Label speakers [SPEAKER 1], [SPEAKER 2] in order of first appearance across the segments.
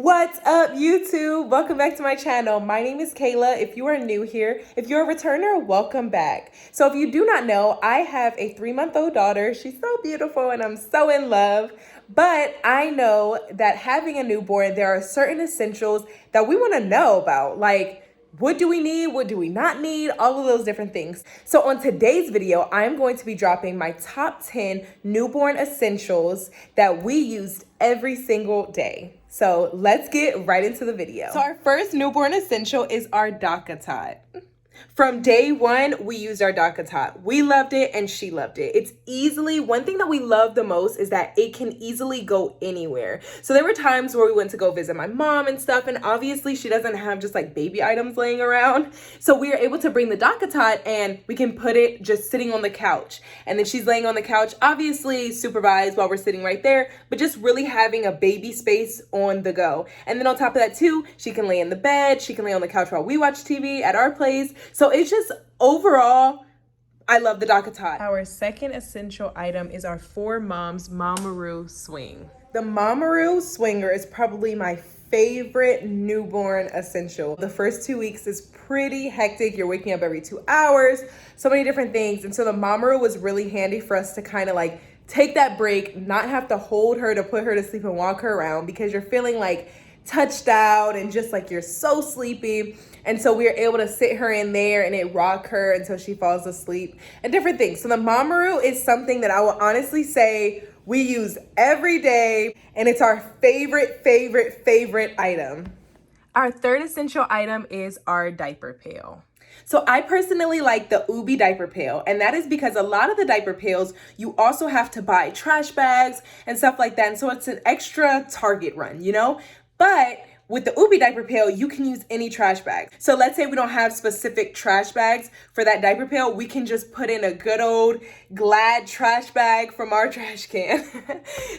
[SPEAKER 1] What's up, YouTube? Welcome back to my channel. My name is Kayla. If you are new here, if you're a returner, welcome back. So if you do not know, I have a 3-month-old daughter. She's so beautiful and I'm so in love. But I know that having a newborn, there are certain essentials that we want to know about, like what do we need? What do we not need? All of those different things. So on today's video, I'm going to be dropping my top 10 newborn essentials that we used every single day. So let's get right into the video. So our first newborn essential is our DACA tot. From day one, we used our DACA tot. We loved it and she loved it. It's easily, one thing that we love the most is that it can easily go anywhere. So there were times where we went to go visit my mom and stuff, and obviously she doesn't have just like baby items laying around. So we are able to bring the DACA tot and we can put it just sitting on the couch. And then she's laying on the couch, obviously supervised while we're sitting right there, but just really having a baby space on the go. And then on top of that too, she can lay in the bed, she can lay on the couch while we watch TV at our place. So it's just overall, I love the DACA tot. Our second essential item is our 4Moms Mamaroo swing. The Mamaroo swinger is probably my favorite newborn essential. The first 2 weeks is pretty hectic. You're waking up every 2 hours, so many different things. And so the Mamaroo was really handy for us to kind of like take that break, not have to hold her to put her to sleep and walk her around because you're feeling like touched out and just like you're so sleepy. And so we are able to sit her in there and it rock her until she falls asleep and different things. So the Mamaroo is something that I will honestly say we use every day, and it's our favorite item. Our third essential item is our diaper pail. So I personally like the Ubi diaper pail, and that is because a lot of the diaper pails, you also have to buy trash bags and stuff like that. And so it's an extra Target run, you know? But with the Ubi diaper pail, you can use any trash bag. So let's say we don't have specific trash bags for that diaper pail, we can just put in a good old Glad trash bag from our trash can.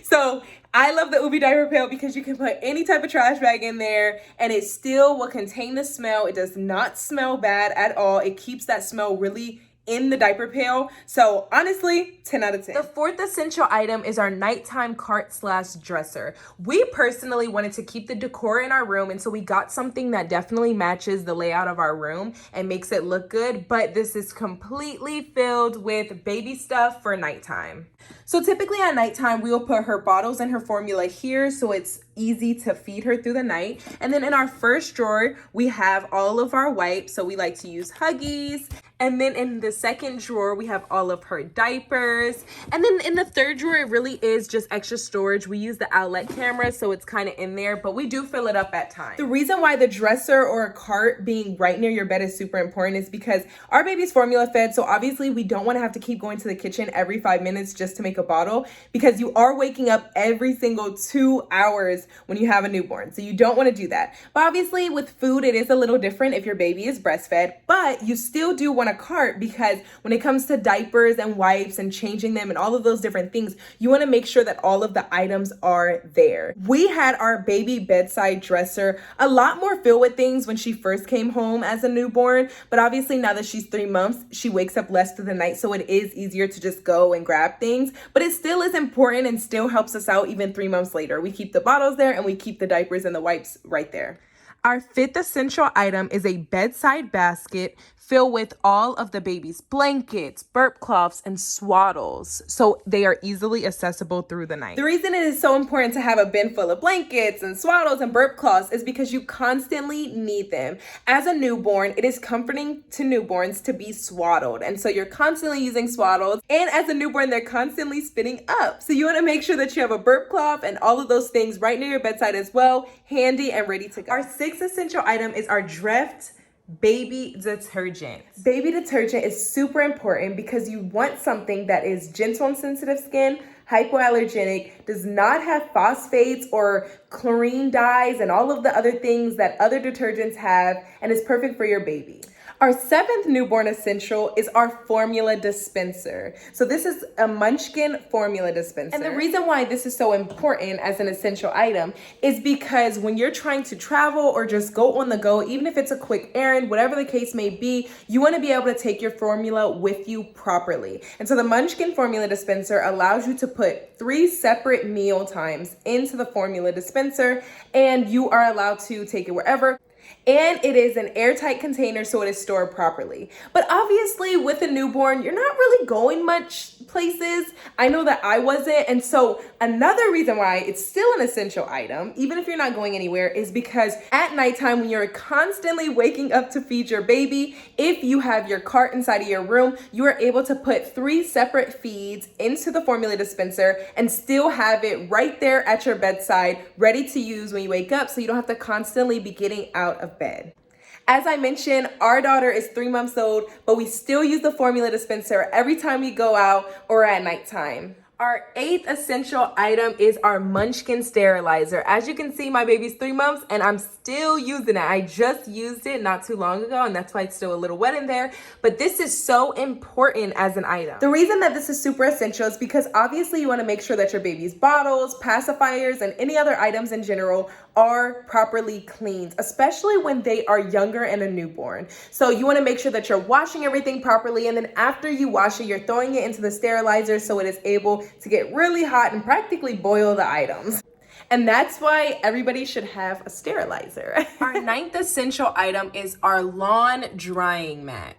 [SPEAKER 1] So I love the Ubi diaper pail because you can put any type of trash bag in there and it still will contain the smell. It does not smell bad at all. It keeps that smell really in the diaper pail. So honestly, 10 out of 10. The fourth essential item is our nighttime cart/dresser. We personally wanted to keep the decor in our room, and so we got something that definitely matches the layout of our room and makes it look good, but this is completely filled with baby stuff for nighttime. So typically at nighttime, we will put her bottles and her formula here so it's easy to feed her through the night. And then in our first drawer, we have all of our wipes. So we like to use Huggies. And then in the second drawer, we have all of her diapers. And then in the third drawer, it really is just extra storage. We use the outlet camera, so it's kind of in there, but we do fill it up at times. The reason why the dresser or a cart being right near your bed is super important is because our baby's formula fed, so obviously we don't want to have to keep going to the kitchen every 5 minutes just to make a bottle, because you are waking up every single 2 hours when you have a newborn. So you don't want to do that. But obviously with food, it is a little different if your baby is breastfed, but you still do want a cart because when it comes to diapers and wipes and changing them and all of those different things, you want to make sure that all of the items are there. We had our baby bedside dresser a lot more filled with things when she first came home as a newborn, but obviously now that she's 3 months, she wakes up less through the night, so it is easier to just go and grab things, but it still is important and still helps us out even 3 months later. We keep the bottles there and we keep the diapers and the wipes right there. Our fifth essential item is a bedside basket filled with all of the baby's blankets, burp cloths, and swaddles, so they are easily accessible through the night. The reason it is so important to have a bin full of blankets and swaddles and burp cloths is because you constantly need them. As a newborn, it is comforting to newborns to be swaddled, and so you're constantly using swaddles, and as a newborn, they're constantly spitting up. So you want to make sure that you have a burp cloth and all of those things right near your bedside as well, handy and ready to go. Our sixth essential item is our Dreft baby detergent. Baby detergent is super important because you want something that is gentle on sensitive skin, hypoallergenic, does not have phosphates or chlorine dyes and all of the other things that other detergents have, and is perfect for your baby. Our seventh newborn essential is our formula dispenser. So this is a Munchkin formula dispenser. And the reason why this is so important as an essential item is because when you're trying to travel or just go on the go, even if it's a quick errand, whatever the case may be, you want to be able to take your formula with you properly. And so the Munchkin formula dispenser allows you to put 3 separate meal times into the formula dispenser, and you are allowed to take it wherever. And it is an airtight container, so it is stored properly. But obviously with a newborn, you're not really going much places. I know that I wasn't. And so another reason why it's still an essential item, even if you're not going anywhere, is because at nighttime when you're constantly waking up to feed your baby, if you have your cart inside of your room, you are able to put 3 separate feeds into the formula dispenser and still have it right there at your bedside, ready to use when you wake up, so you don't have to constantly be getting out of bed. As I mentioned, our daughter is 3 months old, but we still use the formula dispenser every time we go out or at nighttime. Our 8th essential item is our Munchkin sterilizer. As you can see, my baby's 3 months and I'm still using it. I just used it not too long ago, and that's why it's still a little wet in there. But this is so important as an item. The reason that this is super essential is because obviously you want to make sure that your baby's bottles, pacifiers, and any other items in general are properly cleaned, especially when they are younger and a newborn. So you want to make sure that you're washing everything properly, and then after you wash it, you're throwing it into the sterilizer so it is able to get really hot and practically boil the items. And that's why everybody should have a sterilizer. Our 9th essential item is our lawn drying mat.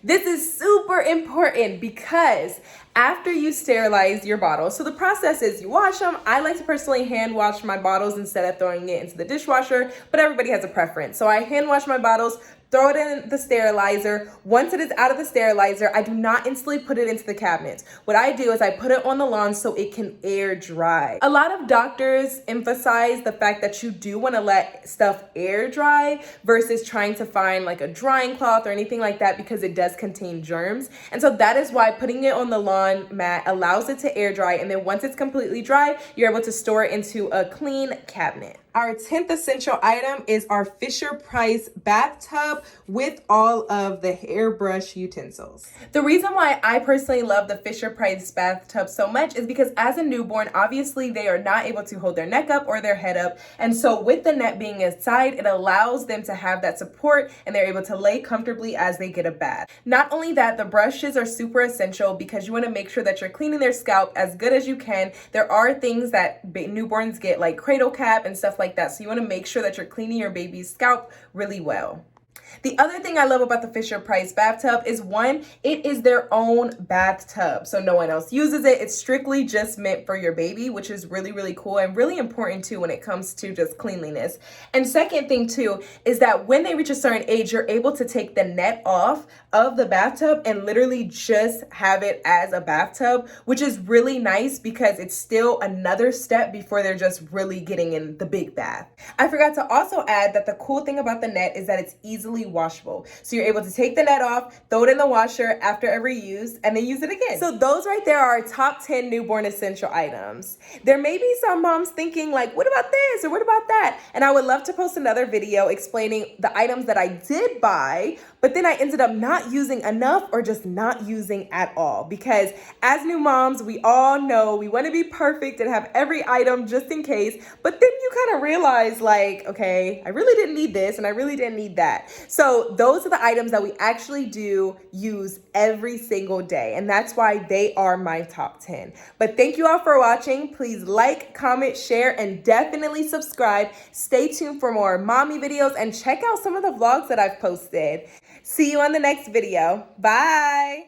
[SPEAKER 1] This is super important because after you sterilize your bottles, so the process is you wash them. I like to personally hand wash my bottles instead of throwing it into the dishwasher, but everybody has a preference. So I hand wash my bottles, throw it in the sterilizer. Once it is out of the sterilizer, I do not instantly put it into the cabinets. What I do is I put it on the lawn so it can air dry. A lot of doctors emphasize the fact that you do want to let stuff air dry versus trying to find like a drying cloth or anything like that, because it does contain germs. And so that is why putting it on the lawn mat allows it to air dry. And then once it's completely dry, you're able to store it into a clean cabinet. Our 10th essential item is our Fisher-Price bathtub with all of the hairbrush utensils. The reason why I personally love the Fisher-Price bathtub so much is because as a newborn, obviously they are not able to hold their neck up or their head up. And so with the net being inside, it allows them to have that support and they're able to lay comfortably as they get a bath. Not only that, the brushes are super essential because you want to make sure that you're cleaning their scalp as good as you can. There are things that newborns get like cradle cap and stuff like that. So you want to make sure that you're cleaning your baby's scalp really well. The other thing I love about the Fisher-Price bathtub is, one, it is their own bathtub. So no one else uses it. It's strictly just meant for your baby, which is really, really cool and really important too when it comes to just cleanliness. And second thing too is that when they reach a certain age, you're able to take the net off of the bathtub and literally just have it as a bathtub, which is really nice because it's still another step before they're just really getting in the big bath. I forgot to also add that the cool thing about the net is that it's easily washable. So you're able to take the net off, throw it in the washer after every use, and then use it again. So those right there are our top 10 newborn essential items. There may be some moms thinking like, what about this or what about that? And I would love to post another video explaining the items that I did buy, but then I ended up not using enough or just not using at all. Because as new moms, we all know we want to be perfect and have every item just in case. But then you kind of realize like, okay, I really didn't need this and I really didn't need that. So those are the items that we actually do use every single day. And that's why they are my top 10. But thank you all for watching. Please like, comment, share, and definitely subscribe. Stay tuned for more mommy videos and check out some of the vlogs that I've posted. See you on the next video. Bye.